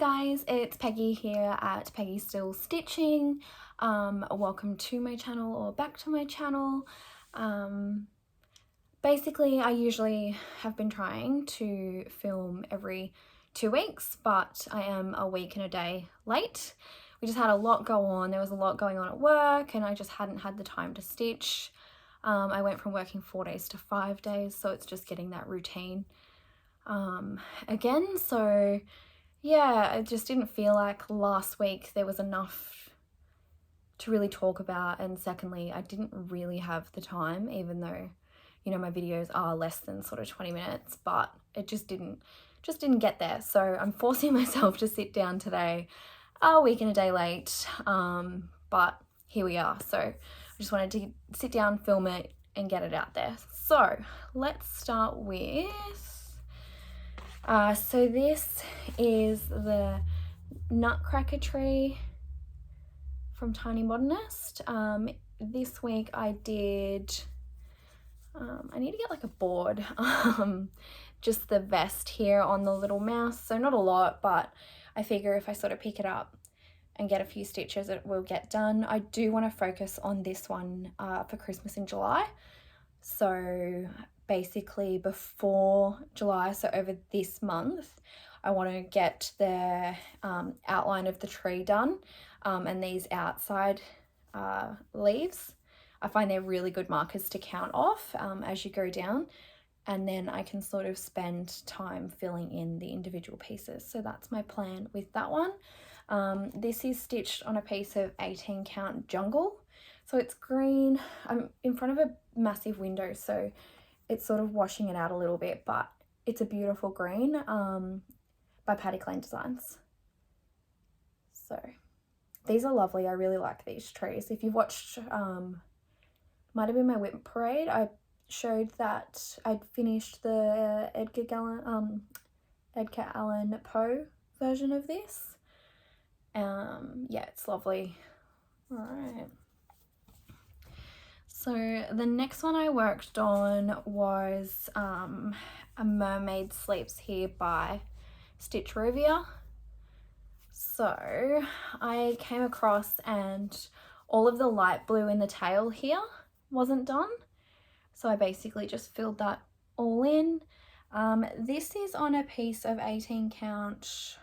guys, it's Peggy here at Peggy Still Stitching. Welcome to my channel or back to my channel. Basically, I usually have been trying to film every 2 weeks, but I am a week and a day late. We just had a lot go on. There was a lot going on at work and I just hadn't had the time to stitch. I went from working 4 days to 5 days, so it's just getting that routine again. So yeah, I just didn't feel like last week there was enough to really talk about, and secondly, I didn't really have the time, even though, you know, my videos are less than sort of 20 minutes, but it just didn't get there. So I'm forcing myself to sit down today, a week and a day late, but here we are. So I just wanted to sit down, film it, and get it out there. So let's start with so this is the Nutcracker tree from Tiny Botanist. This week I did, I need to get like a board, just the vest here on the little mouse, so not a lot, but I figure if I sort of pick it up and get a few stitches it will get done. I do want to focus on this one for Christmas in July, so basically before July, so over this month, I want to get the outline of the tree done, and these outside leaves. I find they're really good markers to count off as you go down, and then I can sort of spend time filling in the individual pieces. So that's my plan with that one. This is stitched on a piece of 18 count jungle. So it's green. I'm in front of a massive window, so it's sort of washing it out a little bit, but it's a beautiful green by Paddock Lane Designs. So these are lovely. I really like these trees. If you've watched, might have been my whip parade, I showed that I'd finished the Edgar Allan Poe version of this. Yeah, it's lovely. All right. So the next one I worked on was A Mermaid Sleeps Here by Stitch Rovia. So I came across and all of the light blue in the tail here wasn't done. So I basically just filled that all in. This is on a piece of 18 count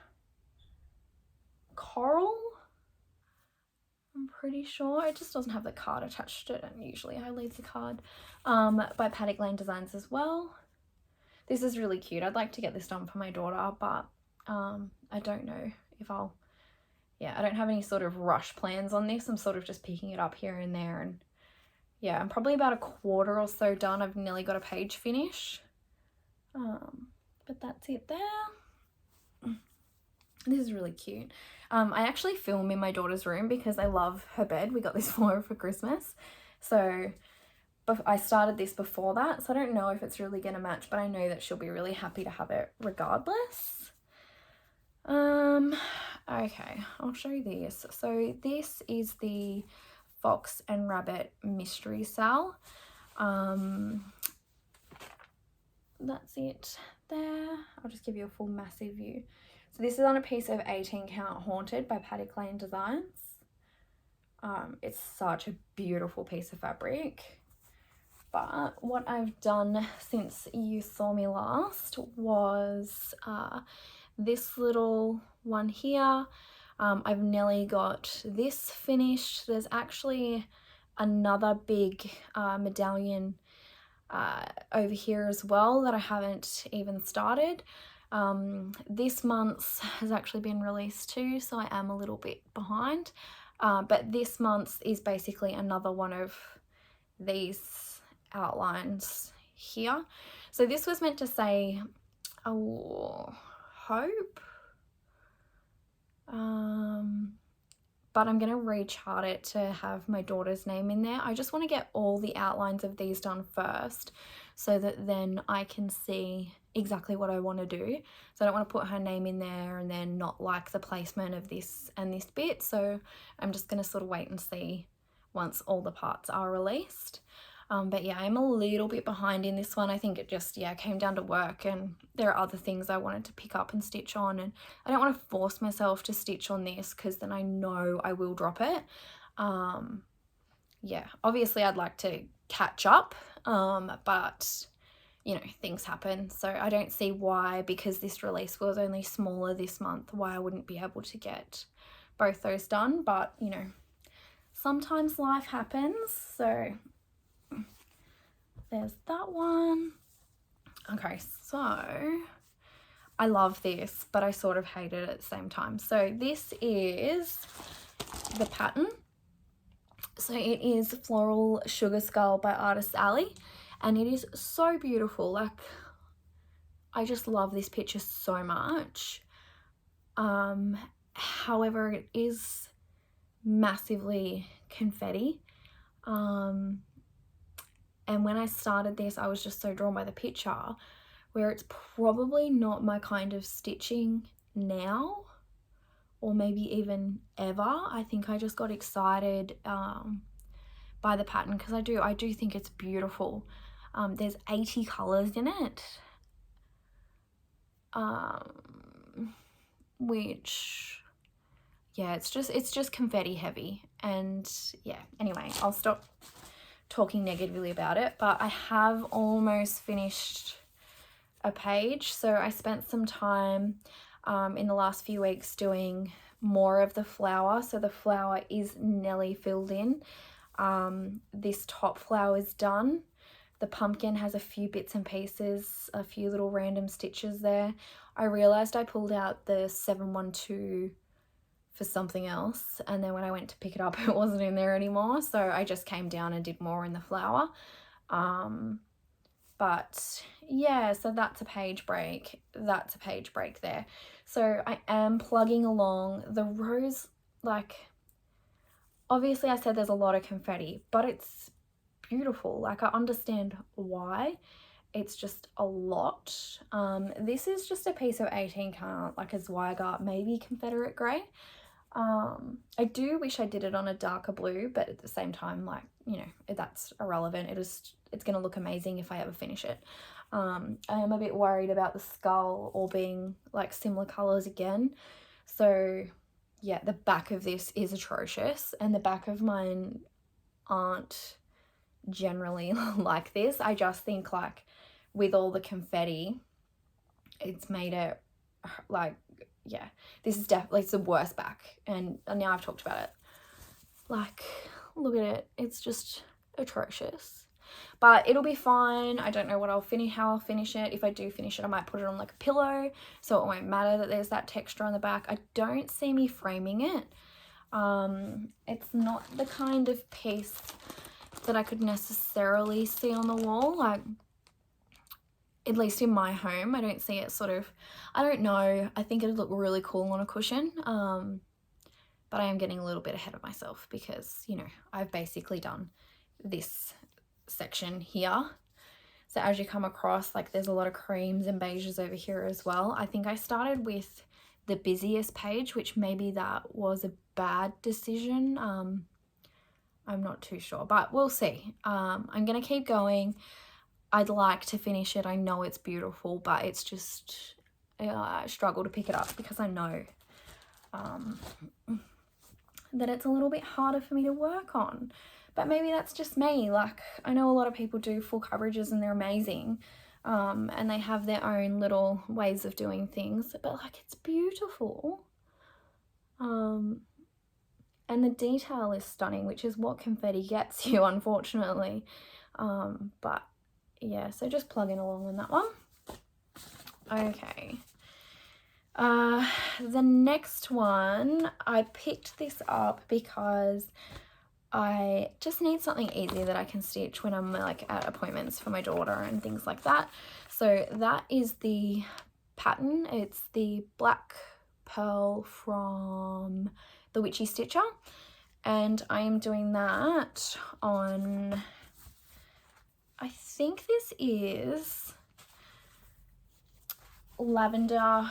coral. I'm pretty sure. It just doesn't have the card attached to it, and usually I leave the card. By Paddock Lane Designs as well. This is really cute. I'd like to get this done for my daughter, but I don't know if I'll, yeah, I don't have any sort of rush plans on this. I'm sort of just picking it up here and there, and yeah, I'm probably about a quarter or so done. I've nearly got a page finish, but that's it there. This is really cute. I actually film in my daughter's room because I love her bed. We got this for her for Christmas. So I started this before that, so I don't know if it's really going to match, but I know that she'll be really happy to have it regardless. Okay, I'll show you this. So this is the Fox and Rabbit Mystery Cell. That's it there. I'll just give you a full massive view. So this is on a piece of 18 count Haunted by Paddock Lane Designs. It's such a beautiful piece of fabric. But what I've done since you saw me last was this little one here. I've nearly got this finished. There's actually another big medallion over here as well that I haven't even started. This month's has actually been released too, so I am a little bit behind, but this month's is basically another one of these outlines here. So this was meant to say hope, but I'm going to rechart it to have my daughter's name in there. I just want to get all the outlines of these done first so that then I can see exactly what I want to do. So I don't want to put her name in there and then not like the placement of this and this bit. So I'm just going to sort of wait and see once all the parts are released. But yeah, I'm a little bit behind in this one. I think it just, yeah, came down to work, and there are other things I wanted to pick up and stitch on, and I don't want to force myself to stitch on this because then I know I will drop it. Yeah, obviously I'd like to catch up, but you know, things happen. So I don't see why, because this release was only smaller this month, why I wouldn't be able to get both those done. But, you know, sometimes life happens. So there's that one. Okay, so I love this, but I sort of hate it at the same time. So this is the pattern. So it is Floral Sugar Skull by Artist Alley, and it is so beautiful. Like, I just love this picture so much. However, it is massively confetti. And when I started this, I was just so drawn by the picture, where it's probably not my kind of stitching now, or maybe even ever. I think I just got excited by the pattern because I do think it's beautiful. There's 80 colors in it, which, yeah, it's just confetti heavy. And yeah, anyway, I'll stop talking negatively about it, but I have almost finished a page. So I spent some time in the last few weeks doing more of the flower. So the flower is nearly filled in. This top flower is done. The pumpkin has a few bits and pieces, a few little random stitches there. I realized I pulled out the 712 for something else, and then when I went to pick it up, it wasn't in there anymore, so I just came down and did more in the flower. But yeah, so that's a page break. That's a page break there. So I am plugging along. The rose, like, obviously I said there's a lot of confetti, but it's beautiful. Like, I understand why. It's just a lot. This is just a piece of 18 count, like a Zweigart, maybe Confederate grey. I do wish I did it on a darker blue, but at the same time, like, you know, that's irrelevant. It's going to look amazing if I ever finish it. I am a bit worried about the skull all being like similar colors again. So yeah, the back of this is atrocious, and the back of mine aren't generally like this. I just think, like, with all the confetti, it's made it like, yeah, this is definitely, it's the worst back, and now I've talked about it. Like, look at it, it's just atrocious, but it'll be fine. I don't know how I'll finish it. If I do finish it, I might put it on like a pillow, so it won't matter that there's that texture on the back. I don't see me framing it. It's not the kind of piece that I could necessarily see on the wall, like, at least in my home. I don't see it sort of, I don't know, I think it'd look really cool on a cushion, but I am getting a little bit ahead of myself because, you know, I've basically done this section here. So as you come across, like, there's a lot of creams and beiges over here as well. I think I started with the busiest page, which maybe that was a bad decision. I'm not too sure, but we'll see. I'm gonna keep going. I'd like to finish it. I know it's beautiful, but it's just, I struggle to pick it up because I know that it's a little bit harder for me to work on. But maybe that's just me. Like, I know a lot of people do full coverages and they're amazing, and they have their own little ways of doing things, but like, it's beautiful. And the detail is stunning, which is what confetti gets you, unfortunately. But yeah, so just plugging along on that one. Okay. The next one, I picked this up because I just need something easy that I can stitch when I'm like at appointments for my daughter and things like that. So that is the pattern. It's the Black Pearl from the Witchy Stitcher, and I am doing that on, I think this is lavender.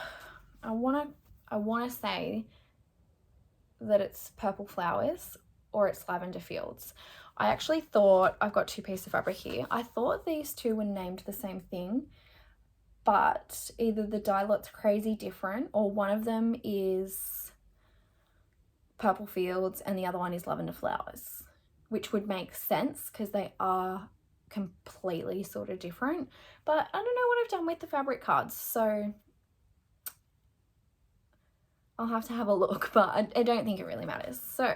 I want to say that it's Purple Flowers or it's Lavender Fields. I actually thought, I've got 2 pieces of fabric here. I thought these two were named the same thing, but either the dye lot's crazy different or one of them is Purple Fields and the other one is Lavender Flowers, which would make sense because they are completely sort of different. But I don't know what I've done with the fabric cards, so I'll have to have a look, but I don't think it really matters. So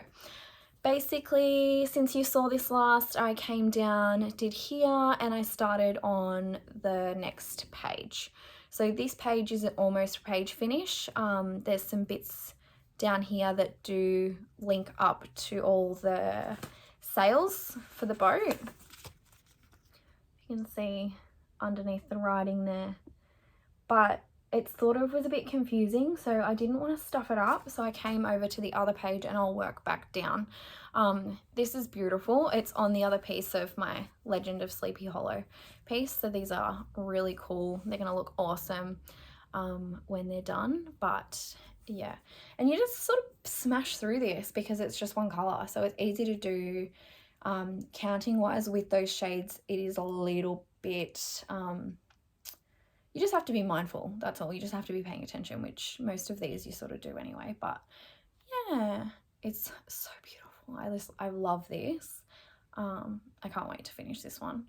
basically, since you saw this last, I came down, did here, and I started on the next page. So this page is almost page finish. There's some bits down here that do link up to all the sails for the boat. You can see underneath the writing there, but it sort of was a bit confusing, so I didn't want to stuff it up, so I came over to the other page and I'll work back down. This is beautiful. It's on the other piece of my Legend of Sleepy Hollow piece, so these are really cool. They're gonna look awesome when they're done, but yeah. And you just sort of smash through this because it's just one color, so it's easy to do. Counting wise with those shades, it is a little bit you just have to be mindful, that's all. You just have to be paying attention, which most of these you sort of do anyway. But yeah, it's so beautiful. I love this. I can't wait to finish this one,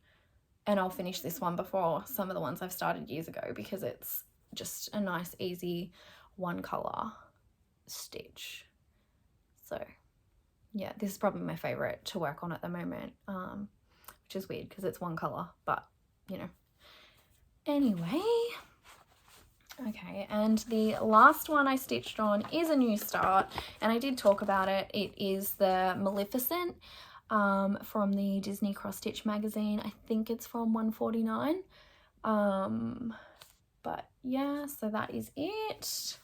and I'll finish this one before some of the ones I've started years ago because it's just a nice easy one color stitch. So yeah, this is probably my favorite to work on at the moment, which is weird because it's one color, but you know. Anyway, okay, and the last one I stitched on is a new start, and I did talk about it. It is the Maleficent from the Disney Cross Stitch magazine. I think it's from 149. But yeah, so that is it.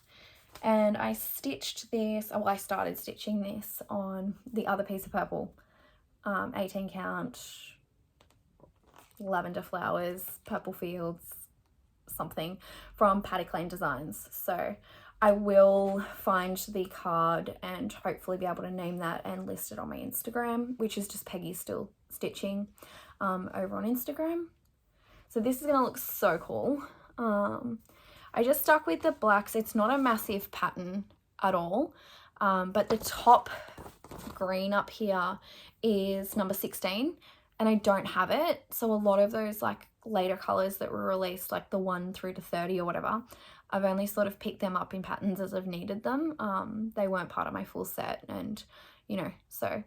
And I stitched this, I started stitching this on the other piece of purple, 18 count, Lavender Flowers, Purple Fields, something from Paddock Lane Designs. So I will find the card and hopefully be able to name that and list it on my Instagram, which is just Peggy Still Stitching over on Instagram. So this is going to look so cool. I just stuck with the blacks. It's not a massive pattern at all, but the top green up here is number 16 and I don't have it. So a lot of those like later colors that were released, like the 1 through to 30 or whatever, I've only sort of picked them up in patterns as I've needed them. They weren't part of my full set, and you know, so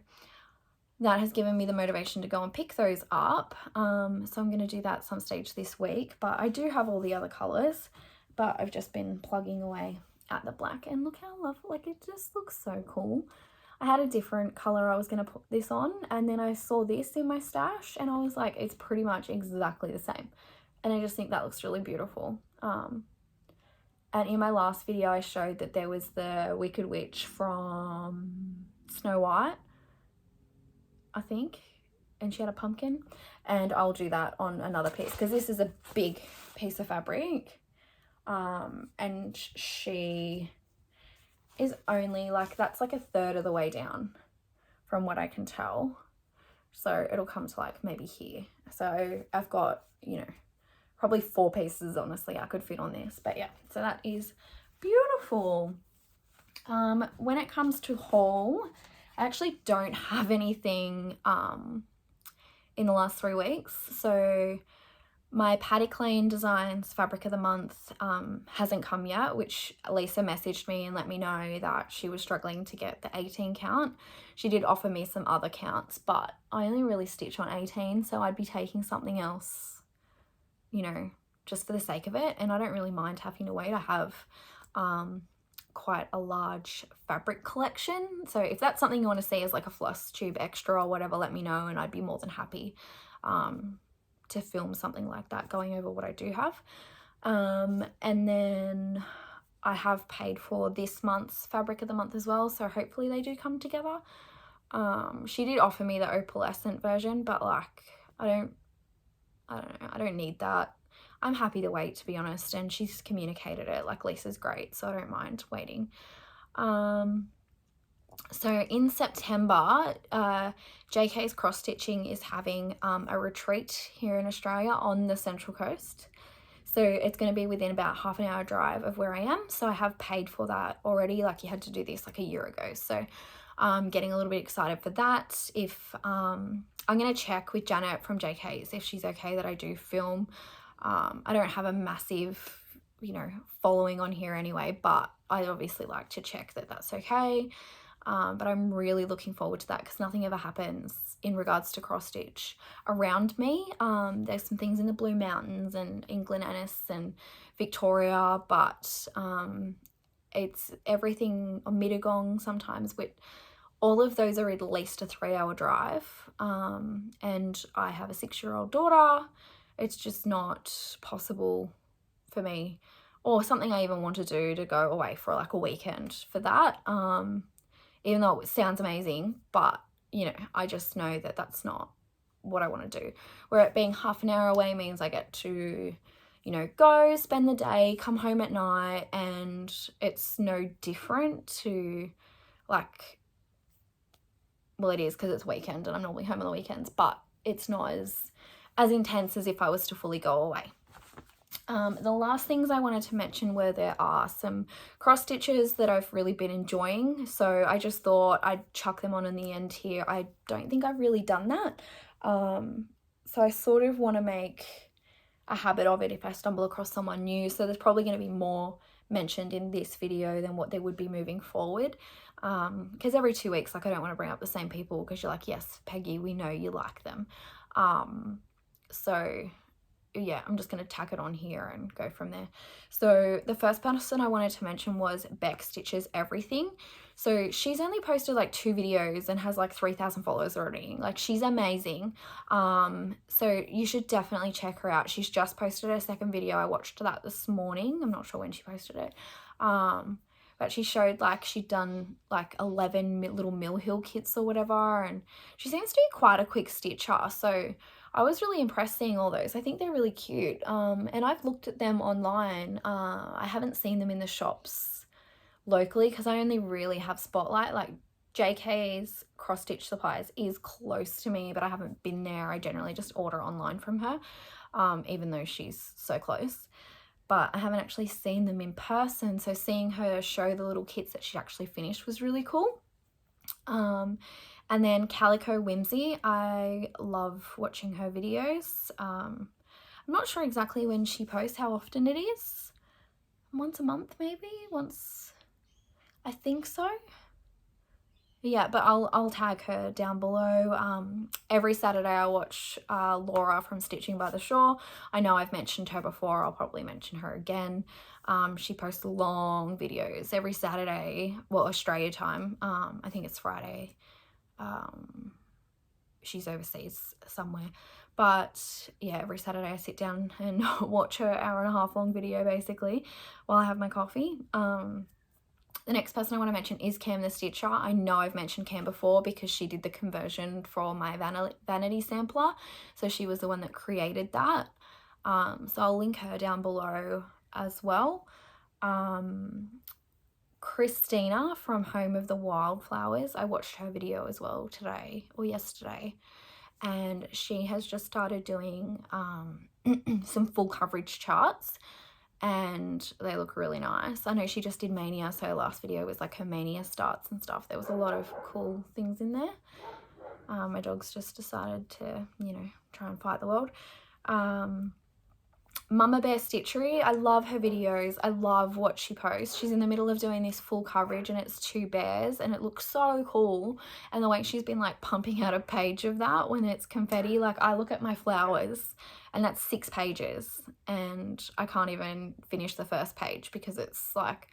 that has given me the motivation to go and pick those up. So I'm going to do that some stage this week, but I do have all the other colors, but I've just been plugging away at the black, and look how lovely, like it just looks so cool. I had a different color I was going to put this on, and then I saw this in my stash and I was like, it's pretty much exactly the same, and I just think that looks really beautiful. And in my last video I showed that there was the Wicked Witch from Snow White, I think, and she had a pumpkin, and I'll do that on another piece because this is a big piece of fabric, and she is only like, that's like a third of the way down from what I can tell, so it'll come to like maybe here. So I've got, you know, probably 4 pieces honestly I could fit on this, but yeah, so that is beautiful. When it comes to haul, I actually don't have anything in the last 3 weeks. So my Paddock Lane Designs Fabric of the Month hasn't come yet, which Lisa messaged me and let me know that she was struggling to get the 18 count. She did offer me some other counts, but I only really stitch on 18, so I'd be taking something else, you know, just for the sake of it. And I don't really mind having to wait. I have quite a large fabric collection, so if that's something you want to see as like a Flosstube extra or whatever, let me know and I'd be more than happy to film something like that going over what I do have. And then I have paid for this month's Fabric of the Month as well, so hopefully they do come together. She did offer me the opalescent version, but like I don't know, I don't need that. I'm happy to wait, to be honest, and she's communicated it. Like, Lisa's great, so I don't mind waiting. And So in September, JK's Cross Stitching is having a retreat here in Australia on the Central Coast. So it's going to be within about half an hour drive of where I am. So I have paid for that already. Like, you had to do this like a year ago. So I'm getting a little bit excited for that. If I'm going to check with Janet from JK's if she's okay that I do film. I don't have a massive, you know, following on here anyway, but I obviously like to check that that's okay. But I'm really looking forward to that because nothing ever happens in regards to cross stitch around me. There's some things in the Blue Mountains and in Glen Innes and Victoria, but it's everything on Mittagong sometimes. With all of those are at least a 3-hour drive, and I have a 6-year-old daughter. It's just not possible for me, or something I even want to do, to go away for like a weekend for that. Even though it sounds amazing, but, you know, I just know that that's not what I want to do. Where it being half an hour away means I get to, you know, go, spend the day, come home at night, and it's no different to, like, well, it is because it's weekend and I'm normally home on the weekends, but it's not as intense as if I was to fully go away. The last things I wanted to mention were there are some cross stitches that I've really been enjoying, so I just thought I'd chuck them on in the end here. I don't think I've really done that, so I sort of want to make a habit of it if I stumble across someone new, so there's probably going to be more mentioned in this video than what there would be moving forward, because every 2 weeks, like, I don't want to bring up the same people because you're like, yes, Peggy, we know you like them. So yeah, I'm just going to tack it on here and go from there. So the first person I wanted to mention was Beck Stitches Everything. So she's only posted like 2 videos and has like 3,000 followers already. Like, she's amazing. So you should definitely check her out. She's just posted her second video. I watched that this morning. I'm not sure when she posted it. But she showed like she'd done like 11 little Mill Hill kits or whatever, and she seems to be quite a quick stitcher. So I was really impressed seeing all those. I think they're really cute. And I've looked at them online. I haven't seen them in the shops locally because I only really have Spotlight. Like, JK's Cross Stitch Supplies is close to me, but I haven't been there. I generally just order online from her, even though she's so close. But I haven't actually seen them in person. So seeing her show the little kits that she actually finished was really cool. And then Calico Whimsy, I love watching her videos. I'm not sure exactly when she posts, how often it is. Once a month maybe? Once, I think so. Yeah, but I'll tag her down below. Every Saturday I watch Laura from Stitching by the Shore. I know I've mentioned her before. I'll probably mention her again. She posts long videos every Saturday, well, Australia time. I think it's Friday. She's overseas somewhere, but yeah, every Saturday I sit down and watch her 1.5 hour long video basically while I have my coffee. The next person I want to mention is Cam the Stitcher. I know I've mentioned Cam before because she did the conversion for my vanity sampler, so she was the one that created that. So I'll link her down below as well. Christina from Home of the Wildflowers, I watched her video as well today or yesterday, and she has just started doing some full coverage charts, and they look really nice. I know she just did Mania, so her last video was like her Mania starts and stuff. There was a lot of cool things in there. My dog's just decided to, you know, try and fight the world. Mama Bear Stitchery, I love her videos. I love what she posts. She's in the middle of doing this full coverage and it's 2 bears and it looks so cool. And the way she's been like pumping out a page of that when it's confetti, like I look at my flowers and that's 6 pages and I can't even finish the first page because it's like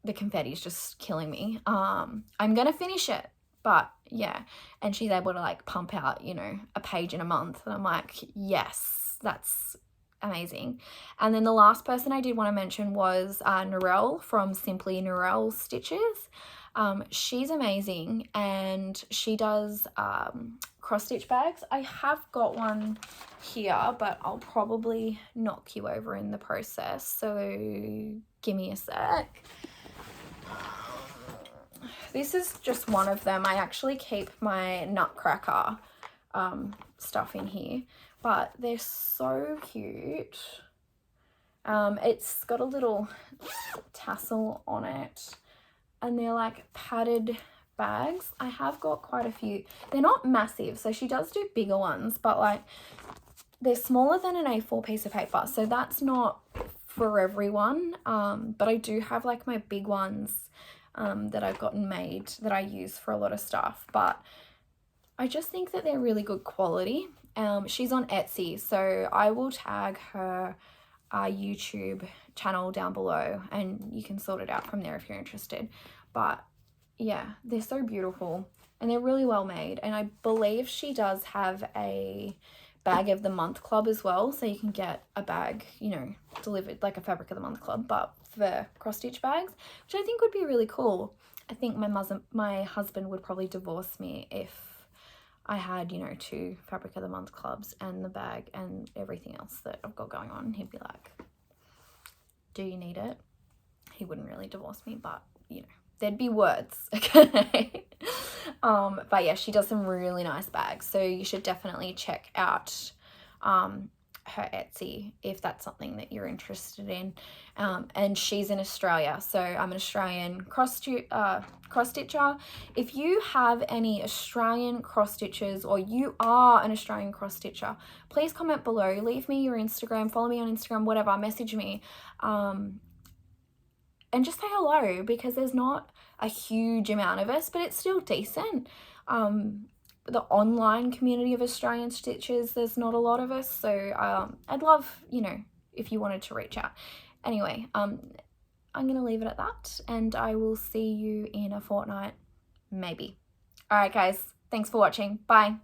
the confetti is just killing me. I'm gonna finish it, but yeah. And she's able to like pump out, you know, a page in a month and I'm like, yes, that's amazing. And then the last person I did want to mention was Narelle from Simply Narelle Stitches. She's amazing and she does cross stitch bags. I have got one here, but I'll probably knock you over in the process, so give me a sec. this is just one of them. I actually keep my Nutcracker stuff in here, but they're so cute. It's got a little tassel on it, and they're like padded bags. I have got quite a few. They're not massive, so she does do bigger ones, but like they're smaller than an A4 piece of paper, so that's not for everyone. But I do have like my big ones that I've gotten made that I use for a lot of stuff, but I just think that they're really good quality. She's on Etsy, so I will tag her YouTube channel down below and you can sort it out from there if you're interested. But yeah, they're so beautiful and they're really well made, and I believe she does have a bag of the month club as well, so you can get a bag, you know, delivered like a fabric of the month club, but for cross stitch bags, which I think would be really cool. I think my husband would probably divorce me if I had, you know, 2 fabric of the month clubs and the bag and everything else that I've got going on. He'd be like, do you need it? He wouldn't really divorce me, but you know, there'd be words. Okay. But yeah, she does some really nice bags, so you should definitely check out her Etsy if that's something that you're interested in. And she's in Australia, so I'm an Australian cross stitcher. If you have any Australian cross stitchers, or you are an Australian cross stitcher, please comment below, leave me your Instagram, follow me on Instagram, whatever, message me, and just say hello, because there's not a huge amount of us, but it's still decent. The online community of Australian stitchers, there's not a lot of us, so I'd love, you know, if you wanted to reach out. Anyway, I'm gonna leave it at that, and I will see you in a fortnight, maybe. All right, guys, thanks for watching. Bye.